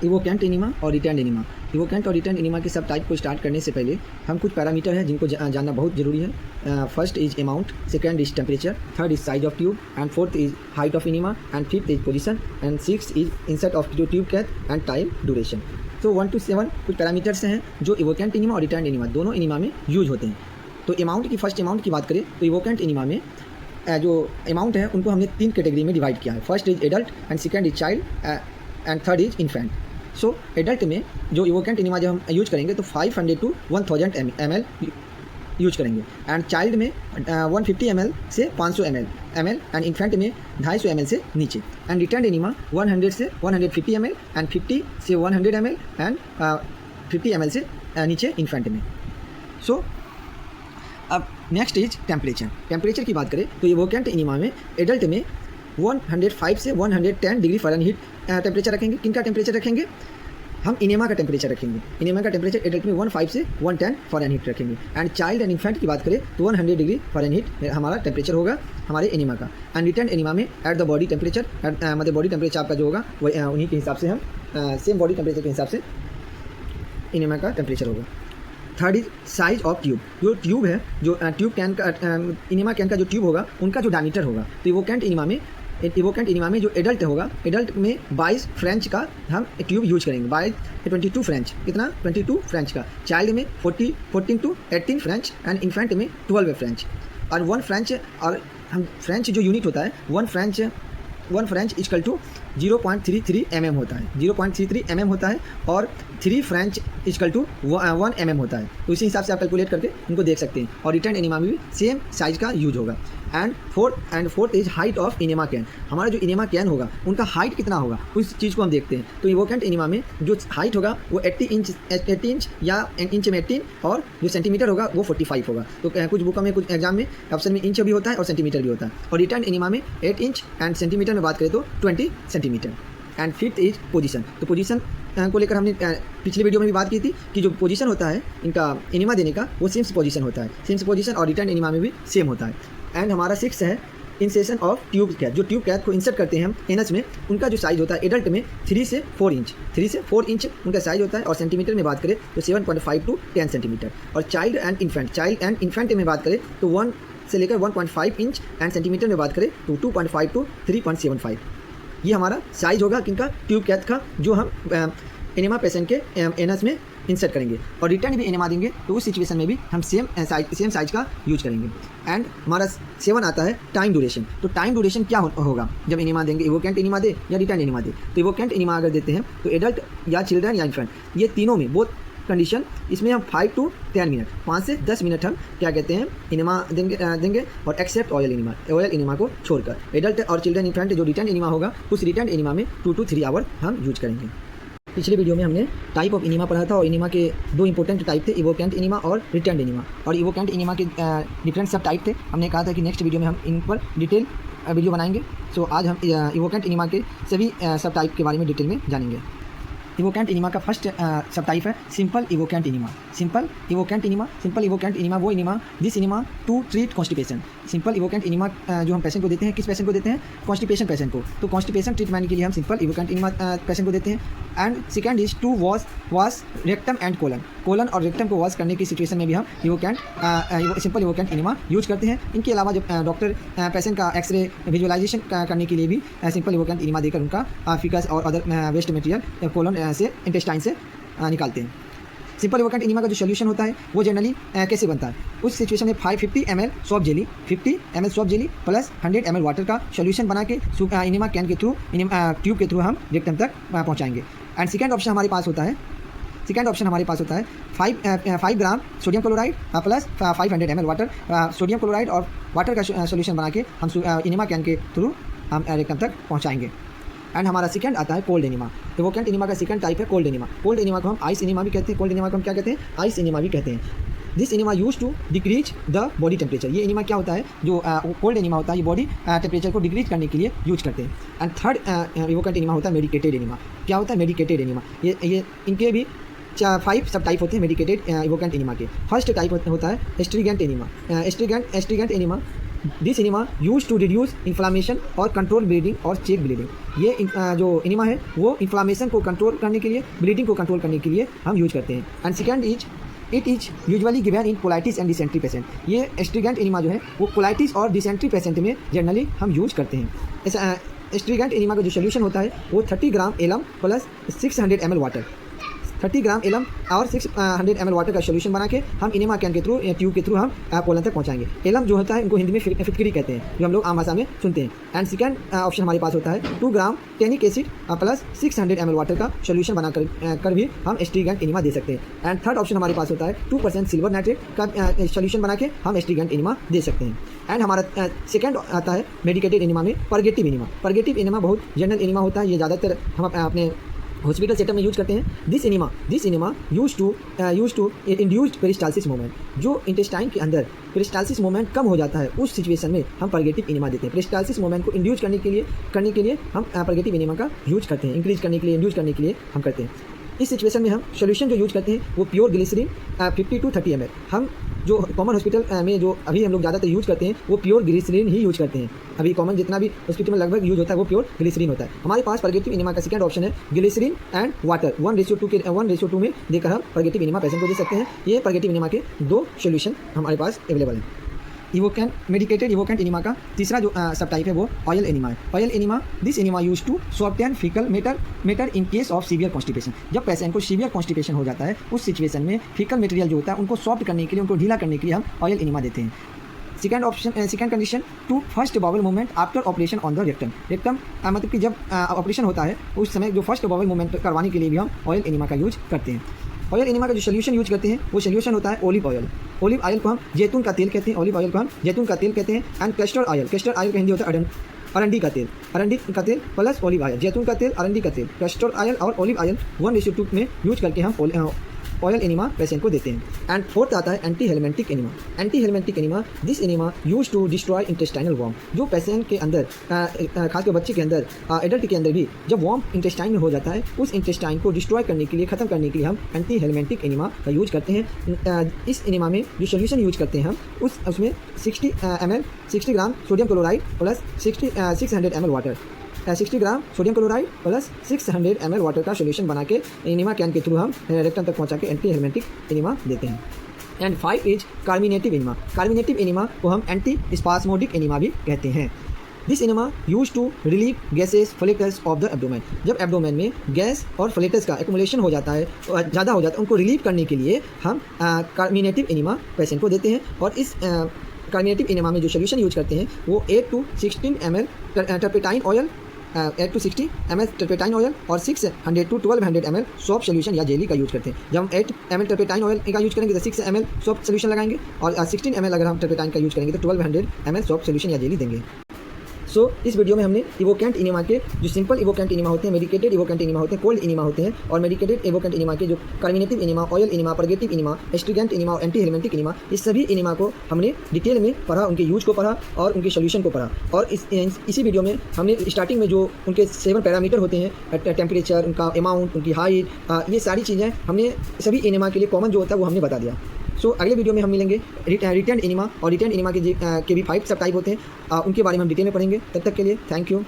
इवोकेंट enema और return enema. इवोकेंट और return enema के सब टाइप को स्टार्ट करने से पहले हम कुछ पैरामीटर हैं जिनको जानना बहुत ज़रूरी है। First is amount, second is temperature, third is size of tube, and fourth is height of enema, and fifth is position, and six is insert of tube cath and time duration. तो 1 to 7 कुछ parameters हैं जो evacuant enema और return enema दोनों enema में use होते हैं। तो फर्स्ट अमाउंट की बात करें तो इवोकेंट एनिमा में जो अमाउंट है उनको हमने 3 कैटेगरी में डिवाइड किया है। First is adult, and second is child, and third is infant. So adult में जो इवोकेंट एनिमा जब हम यूज करेंगे तो 500 to 1000 ml यूज करेंगे, एंड चाइल्ड में 150 ml से 500 ml, एंड इन्फेंट में 250 ml से नीचे, एंड रिटर्न एनिमा 100 से 150 ml, एंड 50 से 100 ml, एंड 50 ml से नीचे इन्फेंट में। सो अब नेक्स्ट इज टेम्परेचर। टेम्परेचर की बात करें तो इवोकेंट एनिमा में एडल्ट में 105 से 110 डिग्री फ़ारेनहीट टेम्परेचर रखेंगे। किनका टेम्परेचर रखेंगे? हम इनेमा का टेम्परेचर रखेंगे। इनेमा का टेम्परेचर एडल्ट में 15 से 110 फ़ारेनहीट रखेंगे, एंड चाइल्ड एंड इन्फेंट की बात करें तो 100 डिग्री फ़ारेनहीट हमारा टेम्परेचर होगा हमारे एनिमा का। एंड रिटर्न एनिमा में एट द बॉडी टेम्परेचर, मतलब बॉडी टेम्परेचर आपका जो होगा वो उन्हीं के हिसाब से हम सेम बॉडी टेम्परेचर के हिसाब से इनेमा का टेम्परेचर होगा। Third is size of tube. जो ट्यूब है, जो ट्यूब कैन का इनेमा कैन का जो ट्यूब होगा उनका जो डायमीटर होगा, तो इवोकेंट एनिमा में जो एडल्ट होगा, एडल्ट में 22 फ्रेंच का हम ट्यूब यूज करेंगे। 22 फ्रेंच, कितना? 22 फ्रेंच का। चाइल्ड में 14 to 18 फ्रेंच, एंड इन्फेंट में 12 फ्रेंच। और 1 फ्रेंच, और हम फ्रेंच जो यूनिट होता है 1 फ्रेंच इक्वल टू 0.33 mm होता है। 0.33 mm होता है, और 3 फ्रेंच इक्वल टू 1 mm होता है। तो इसी हिसाब से आप कैलकुलेट करके इनको देख सकते हैं। और रिटर्न एनिमा में भी सेम साइज का यूज होगा। And fourth is height of enema can. हमारा जो इनेमा कैन होगा उनका हाइट कितना होगा उस चीज़ को हम देखते हैं। तो इवोकेंट एनिमा में जो हाइट होगा वो 80 इंच या इंच में 18, और जो सेंटीमीटर होगा वो 45 होगा। तो कुछ बुकों में, कुछ एग्जाम में ऑप्शन में इंच भी होता है और सेंटीमीटर भी होता है। और रिटर्न एनिमा में 8 इंच, एंड सेंटीमीटर में बात करें तो 20 centimetre. And fifth is position. तो पोजीशन को लेकर हमने पिछले वीडियो में भी बात की थी कि जो पोजीशन होता है इनका एनिमा देने का वो सेम पोजीशन होता है। सेम पोजीशन और रिटर्न एनिमा में भी सेम होता है। एंड हमारा 6 है इंसेशन ऑफ ट्यूब कैथ। जो ट्यूब कैथ को इंसर्ट करते हैं हम एनस में, उनका जो साइज होता है एडल्ट में 3 से 4 इंच उनका साइज होता है। और सेंटीमीटर में बात करें तो 7.5 to 10 सेंटीमीटर। और चाइल्ड एंड इन्फेंट में बात करें तो 1 से लेकर 1.5 इंच, एंड सेंटीमीटर में बात करें तो 2.5 to 3.75। ये हमारा साइज होगा किनका? ट्यूब कैथ का, जो हम एनिमा पेशेंट के एनस में इंसर्ट करेंगे। और रिटर्न भी एनिमा देंगे तो उस सिचुएशन में भी हम सेम साइज का यूज करेंगे। एंड हमारा 7 आता है टाइम ड्यूरेशन। तो टाइम ड्यूरेशन क्या होगा जब एनिमा देंगे? इवोकेंट एनिमा दे या रिटर्न एनिमा दे? तो इवोकेंट एनिमा अगर देते हैं तो एडल्ट या चिल्ड्रन या इन्फेंट, ये तीनों में बोथ कंडीशन, इसमें हम 5 to 10 मिनट, 5 से 10 मिनट हम क्या कहते हैं एनिमा देंगे। और एक्सेप्ट ऑयल एनिमा को छोड़कर एडल्ट और चिल्ड्रन इन्फेंट जो रिटर्न एनिमा होगा उस रिटर्न एनिमा में 2 to 3 आवर हम यूज करेंगे। पिछले वीडियो में हमने टाइप ऑफ एनिमा पढ़ा था, और एनिमा के 2 इंपॉर्टेंट टाइप थे, इवोकेंट एनिमा और रिटर्न एनिमा। और इवोकेंट एनिमा के डिफरेंट सब टाइप थे। हमने कहा था कि नेक्स्ट वीडियो में हम इन पर डिटेल वीडियो बनाएंगे। सो आज हम इवोकेंट एनिमा के सभी सब टाइप के बारे में डिटेल में जानेंगे। इवोकेंट एनिमा का फर्स्ट सब टाइप है simple evacuant enema. Simple evacuant enema वो enema this enema to treat constipation. Simple evacuant enema जो हम पेशेंट को देते हैं, किस पेशेंट को देते हैं? कॉन्स्टिपेशन पेशेंट को। तो कॉन्स्टिपेशन ट्रीटमेंट के लिए हम सिंपल इवोकेंट एनिमा पेशेंट को देते हैं। And second is to wash rectum and colon और रेक्टम को वॉश करने की सिचुएशन में भी हम सिंपल इवोकेंट एनिमा यूज करते हैं। इनके अलावा जब डॉक्टर पेशेंट का एक्सरे विजुअलाइजेशन करने के लिए भी सिंपल इवोकेंट एनिमा देकर उनका फिकस और अदर वेस्ट मटेरियल कोलन से इंटेस्टाइन से निकालते हैं। सिंपल इवोकेंट एनिमा का जो सोल्यूशन होता है वो जनरली कैसे बनता है? उस सिचुएशन में 50 ml soft jelly plus 100 ml water का सोल्यूशन बना के एनिमा कैन के थ्रू ट्यूब के थ्रू हम रेक्टम तक पहुंचाएंगे। एंड सेकेंड ऑप्शन हमारे पास होता है 5 ग्राम sodium chloride plus 500 ml water. Sodium chloride और वाटर का सोल्यूशन बना के हम एनिमा कैन के थ्रू हम रेक्टम तक पहुँचाएंगे। एंड हमारा सेकंड आता है कोल्ड एनिमा। इवोकेंट एनिमा का सेकंड टाइप है कोल्ड एनिमा। कोल्ड एनिमा को हम आइस एनिमा भी कहते हैं। कोल्ड एनिमा को हम क्या कहते हैं? आइस एनिमा भी कहते हैं। This enema use to decrease the body temperature. ये एनिमा क्या होता है? जो कोल्ड एनिमा होता है ये बॉडी टेम्परेचर को डिक्रीज करने के लिए यूज करते हैं। एंड थर्ड इवोकेंट एनिमा होता है मेडिकेटेड एनिमा। क्या होता है? Medicated enema. ये इनके भी 5 सब टाइप होते हैं मेडिकेटेड इवोकेंट एनिमा के। फर्स्ट टाइप होता है astringent enema. Astringent enema this enema use to reduce inflammation और कंट्रोल ब्लीडिंग और चेक ब्लीडिंग। ये जो इनिमा है वो इन्फ्लामेशन को कंट्रोल करने के लिए, ब्लीडिंग को कंट्रोल करने के लिए हम यूज करते हैं। And second is it is usually given in colitis and dysentery patient. ये एस्ट्रीगेंट इनिमा जो है वो कोलाइटिस और डिसेंट्री पेशेंट में जनरली हम यूज करते हैं। ऐसा एस्ट्रीगेंट इनिमा का जो सोल्यूशन होता है वो 30 ग्राम एलम प्लस 600 ml वाटर, 30 ग्राम एलम और 600 ml वाटर का सोल्यूशन बना के हम इनिमा कैन के थ्रू या ट्यूब के थ्रू हम कोलन तक पहुंचाएंगे। एलम जो होता है इनको हिंदी में फिटकरी कहते हैं, जो हम लोग आम भाषा में सुनते हैं। एंड सेकेंड ऑप्शन हमारे पास होता है 2 gram tannic acid plus 600 ml water का सोल्यूशन बना कर भी हम एस्ट्रीगेंट इनिमा दे सकते हैं। एंड थर्ड ऑप्शन हमारे पास होता है 2% सिल्वर नाइट्रेट का सोल्यूशन बना के हम एस्ट्रीगेंट इनिमा दे सकते हैं। एंड हमारा सेकेंड आता है मेडिकेटेड इनिमा में परगेटिव इनिमा। परगेटिव इनिमा बहुत जनरल इनिमा होता है, ये ज़्यादातर हम अपने हॉस्पिटल सेटअप में यूज करते हैं। This enema use to induced peristalsis movement. जो इंटेस्टाइन के अंदर पेरिस्टालसिस मूवमेंट कम हो जाता है उस सिचुएशन में हम परगेटिव इनिमा देते हैं। पेरिस्टालसिस मूवमेंट को इंड्यूस करने के लिए हम परगेटिव इनिमा का यूज करते हैं, इंक्रीज करने के लिए, इंड्यूस करने के लिए हम करते हैं। इस सिचुएशन में हम सोल्यूशन जो यूज करते हैं वो प्योर ग्लिसरीन 50 to 30 ml। हम जो कॉमन हॉस्पिटल में जो अभी हम लोग ज़्यादातर यूज करते हैं वो प्योर ग्लिसरीन ही यूज करते हैं। अभी कॉमन जितना भी हॉस्पिटल में लगभग यूज होता है वो प्योर ग्लिसरीन होता है। हमारे पास परगेटिव इनिमा का सेकंड ऑप्शन है ग्लिसरीन एंड वाटर 1:2 में देकर हम परगेटिव इनिमा पेशेंट को दे सकते हैं। ये परगेटिव इनिमा के 2 सोल्यूशन हमारे पास अवेलेबल हैं। मेडिकेटेड इवोकेंट इनिमा का तीसरा जो सब टाइप है वो ऑयल एनिमा है। Oil enema, this enema use to soften faecal matter in case of severe constipation. जब पेशेंट को सीवियर कॉन्स्टिपेशन हो जाता है उस सिचुएशन में फीकल मटेरियल जो होता है उनको सॉफ्ट करने के लिए, उनको ढीला करने के लिए हम ऑयल एनिमा देते हैं। Second condition to first bowel movement after operation on the rectum मतलब कि जब ऑपरेशन होता है उस समय जो फर्स्ट बाउल मूवमेंट करवाने के लिए भी हम ऑयल एनिमा का यूज करते हैं। ऑयल एनिमा का जो सोल्यूशन यूज करते हैं वो सोल्यूशन होता है ओलिव ऑयल। ओलिव ऑयल को हम जैतून का तेल कहते हैं, ओलिव ऑयल को हम जैतून का तेल कहते हैं। एंड कैस्टर ऑयल का हिंदी होता है अरंडी का तेल प्लस ओलिव ऑयल, जैतून का तेल, अरंडी का तेल, कैस्टर ऑयल और ओलिव ऑयल 1:2 में यूज करके हम ऑयल एनिमा पेशेंट को देते हैं। एंड फोर्थ आता है anti हेलमेंटिक enema. Anti हेलमेंटिक enema, this enema use to destroy intestinal worm. जो पेशेंट के अंदर खासकर बच्चे के अंदर, एडल्ट के अंदर भी जब वॉर्म इंटेस्टाइन में हो जाता है उस इंटेस्टाइन को डिस्ट्रॉय करने के लिए, ख़त्म करने के लिए हम एंटी हेलमेंटिक एनिमा का यूज करते हैं। इस एनिमा में जो सोल्यूशन यूज करते हैं हम उसमें 60 gram sodium chloride plus 600 ml water, 60 gram sodium chloride plus 600 ml water का सोल्यूशन बना के एनिमा कैन के थ्रू हम रेक्टम तक पहुंचा के एंटी हेलमेंटिक एनिमा देते हैं। And 5 is carminative enema. Carminative enema को हम एंटी स्पास्मोडिक एनिमा भी कहते हैं। This enema use to relieve gases flatus of the abdomen. जब एब्डोमेन में गैस और फ्लेटस का एक्युमुलेशन हो जाता है, ज़्यादा हो जाता है, उनको रिलीव करने के लिए हम कार्मिनेटिव एनिमा पेशेंट को देते हैं। और इस कार्मिनेटिव एनिमा में जो सोल्यूशन यूज करते हैं वो 8 to 16 ml turpentine oil, 8 to 60 ml turpentine oil और 600 to 1200 ml सॉप सोल्यूशन या जेली का यूज करते हैं। जब हम 8 ml टर्पेटाइन ऑयल का यूज करेंगे तो 6 ml सॉप सोल्यूशन लगाएंगे, और 16 ml अगर हम टर्पेटाइन का यूज करेंगे तो 1200 ml सॉप सोल्यूशन या जेली देंगे। सो इस वीडियो में हमने इवोकेंट इनिमा के जो सिंपल इवोकेंट इनिमा होते हैं, मेडिकेटेड इवोकेंट इनिमा होते हैं, कोल्ड इनिमा होते हैं, और मेडिकेटेड इवोकेंट इनिमा के जो carminative enema, oil enema, purgative enema, astringent enema और एंटी हेलमेंटिक इनिमा, इस सभी इनिमा को हमने डिटेल में पढ़ा, उनके यूज को पढ़ा और उनके सोल्यूशन को पढ़ा। और इसी वीडियो में हमने स्टार्टिंग में जो उनके 7 पैरामीटर होते हैं, टेम्परेचर, उनका अमाउंट, उनकी हाइट, ये सारी चीज़ें हमने सभी इनिमा के लिए कॉमन जो होता है वो हमने बता दिया। सो अगले वीडियो में हम मिलेंगे रिटेंड इनिमा, और रिटेंड इनिमा के भी 5 सब टाइप होते हैं, उनके बारे में हम डिटेल में पढ़ेंगे। तब तक के लिए थैंक यू।